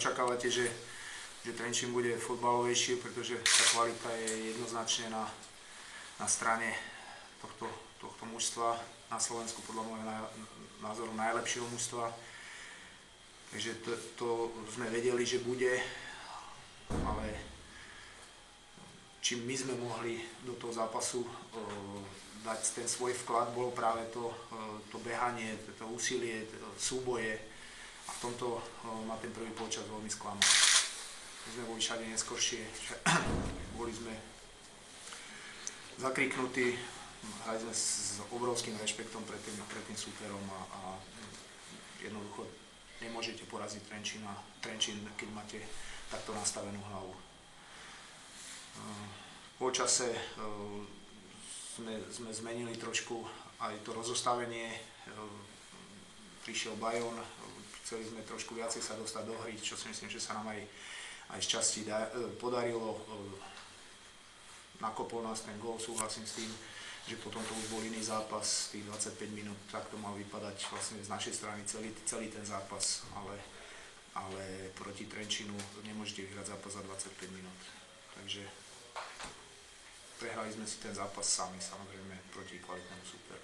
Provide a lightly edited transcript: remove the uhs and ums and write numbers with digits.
očakávate, že Trenčín bude futbalovejší, pretože tá kvalita je jednoznačne na strane tohto mužstva na Slovensku, podľa môjho názoru najlepšieho mužstva. Takže to sme vedeli, že bude, ale čím my sme mohli do toho zápasu dať ten svoj vklad, bolo práve to behanie, to úsilie, súboje, a v tomto ma ten prvý polčas veľmi sklamal. My sme boli všade neskoršie, boli sme zakriknutí, hrali sme s obrovským rešpektom pred tým súperom a jednoducho nemôžete poraziť Trenčín, keď máte takto nastavenú hlavu. V polčase sme zmenili trošku aj to rozostavenie, prišiel Bajon, chceli sme trošku viacej sa dostať do hry, čo si myslím, že sa nám aj z časti podarilo. Nakopol nás ten gól, súhlasím s tým, že potom to už bol iný zápas, tých 25 minút, tak to mal vypadať vlastne z našej strany celý ten zápas, ale proti Trenčínu nemôžete vyhrať zápas za 25 minút. Takže prehrali sme si ten zápas sami, samozrejme, proti kvalitnému súperu.